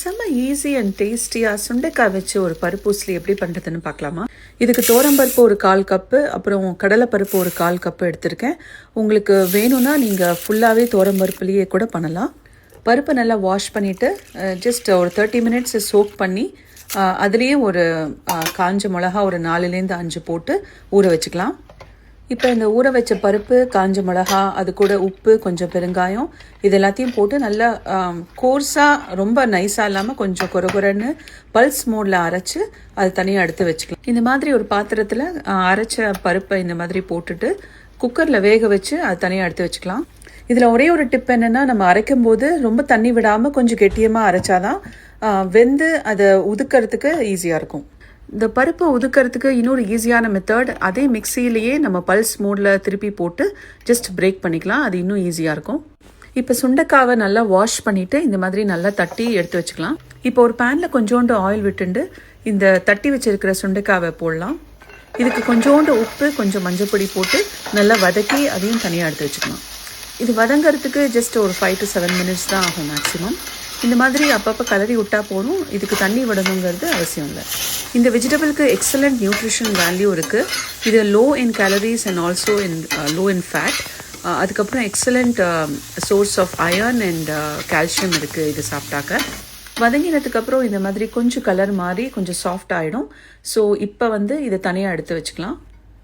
செம்ம easy and டேஸ்டியாக சுண்டைக்காய் வச்சு ஒரு பருப்பு உசிலி எப்படி பண்ணுறதுன்னு பார்க்கலாமா? இதுக்கு தோரம்பருப்பு ஒரு 1/4 கப்பு, அப்புறம் கடலைப்பருப்பு ஒரு 1/4 கப்பு எடுத்திருக்கேன். உங்களுக்கு வேணும்னா நீங்கள் ஃபுல்லாகவே தோரம்பருப்புலேயே கூட பண்ணலாம். பருப்பை நல்லா வாஷ் பண்ணிவிட்டு ஜஸ்ட் ஒரு 30 மினிட்ஸ் சோக் பண்ணி அதுலேயே ஒரு காஞ்ச மிளகா ஒரு 4லேருந்து 5 போட்டு ஊற வச்சுக்கலாம். இப்போ இந்த ஊற வச்ச பருப்பு, காஞ்ச மிளகா, அது கூட உப்பு, கொஞ்சம் பெருங்காயம், இது எல்லாத்தையும் போட்டு நல்லா கோர்ஸாக, ரொம்ப நைஸாக இல்லாமல் கொஞ்சம் கொரன்னு பல்ஸ் மோடில் அரைச்சி அது தனியாக எடுத்து வச்சுக்கலாம். இந்த மாதிரி ஒரு பாத்திரத்தில் அரைச்ச பருப்பை இந்த மாதிரி போட்டுட்டு குக்கரில் வேக வச்சு அது தனியாக எடுத்து வச்சுக்கலாம். இதில் ஒரே ஒரு டிப் என்னென்னா, நம்ம அரைக்கும் போது ரொம்ப தண்ணி விடாமல் கொஞ்சம் கெட்டியமாக அரைச்சாதான் வெந்து அதை உதுக்கிறதுக்கு ஈஸியாக இருக்கும். இந்த பருப்பு உதுக்கிறதுக்கு இன்னொரு ஈஸியான மெத்தட், அதே மிக்சியிலேயே நம்ம பல்ஸ் மோடில் திருப்பி போட்டு ஜஸ்ட் பிரேக் பண்ணிக்கலாம். அது இன்னும் ஈஸியாக இருக்கும். இப்போ சுண்டைக்காவை நல்லா வாஷ் பண்ணிவிட்டு இந்த மாதிரி நல்லா தட்டி எடுத்து வச்சுக்கலாம். இப்போ ஒரு பேனில் கொஞ்சோண்டு ஆயில் விட்டுண்டு இந்த தட்டி வச்சுருக்கிற சுண்டைக்காவை போடலாம். இதுக்கு கொஞ்சோண்டு உப்பு, கொஞ்சம் மஞ்சப்பொடி போட்டு நல்லா வதக்கி அதையும் தனியாக எடுத்து வச்சுக்கலாம். இது வதங்கிறதுக்கு ஜஸ்ட் ஒரு 5 to 7 மினிட்ஸ் தான் ஆகும் மேக்ஸிமம். இந்த மாதிரி அப்பப்போ கலரி விட்டால் போதும். இதுக்கு தண்ணி விடணுங்கிறது அவசியம் இல்லை. இந்த வெஜிடபிளுக்கு எக்ஸலண்ட் நியூட்ரிஷன் வேல்யூ இருக்குது. இது low in calories and also low in fat. அதுக்கப்புறம் excellent source of iron and calcium இருக்குது இது சாப்பிட்டாக்க. வதங்கினதுக்கப்புறம் இந்த மாதிரி கொஞ்சம் கலர் மாறி கொஞ்சம் சாஃப்ட் ஆகிடும். ஸோ இப்போ இதை தனியாக எடுத்து வச்சுக்கலாம்.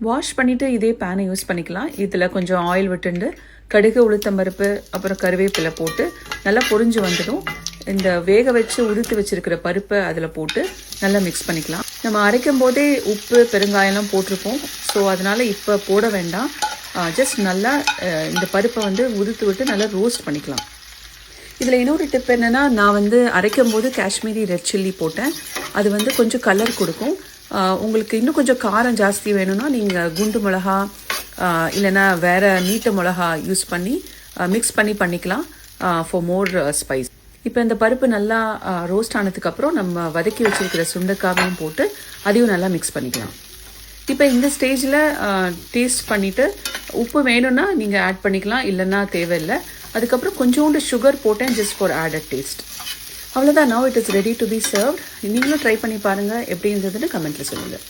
வாஷ் பண்ணிவிட்டு இதே பேனை யூஸ் பண்ணிக்கலாம். இதில் கொஞ்சம் ஆயில் விட்டுண்டு கடுகு, உளுத்தம்பருப்பு, அப்புறம் கருவேப்பிலை போட்டு நல்லா பொரிஞ்சு வந்ததும் இந்த வேக வச்சு உதுத்து வச்சுருக்கிற பருப்பை அதில் போட்டு நல்லா மிக்ஸ் பண்ணிக்கலாம். நம்ம அரைக்கும் போதே உப்பு, பெருங்காயம்லாம் போட்டிருப்போம். ஸோ அதனால் இப்போ போட வேண்டாம். ஜஸ்ட் நல்லா இந்த பருப்பை உதுத்து விட்டு நல்லா ரோஸ்ட் பண்ணிக்கலாம். இதில் இன்னொரு டிப் என்னென்னா, நான் அரைக்கும் போது காஷ்மீரி ரெட் சில்லி போட்டேன். அது கொஞ்சம் கலர் கொடுக்கும். உங்களுக்கு இன்னும் கொஞ்சம் காரம் ஜாஸ்தி வேணும்னா நீங்கள் குண்டு மிளகா இல்லைன்னா வேறு நீட்ட மிளகா யூஸ் பண்ணி மிக்ஸ் பண்ணி பண்ணிக்கலாம் ஃபார் மோர் ஸ்பைஸ். இப்போ இந்த பருப்பு நல்லா ரோஸ்ட் ஆனதுக்கப்புறம் நம்ம வதக்கி வச்சுருக்கிற சுண்டைக்காவையும் போட்டு அதையும் நல்லா மிக்ஸ் பண்ணிக்கலாம். இப்போ இந்த ஸ்டேஜில் டேஸ்ட் பண்ணிவிட்டு உப்பு வேணும்னா நீங்கள் ஆட் பண்ணிக்கலாம், இல்லைன்னா தேவையில்லை. அதுக்கப்புறம் கொஞ்சோண்டு சுகர் போட்டேன் ஜஸ்ட் ஃபார் ஆடட் டேஸ்ட். அவ்வளோதான். Now it is ready to be served. நீங்களும் ட்ரை பண்ணி பாருங்கள். எப்படி இருந்ததுன்னு கமெண்ட்டில் சொல்லுங்கள்.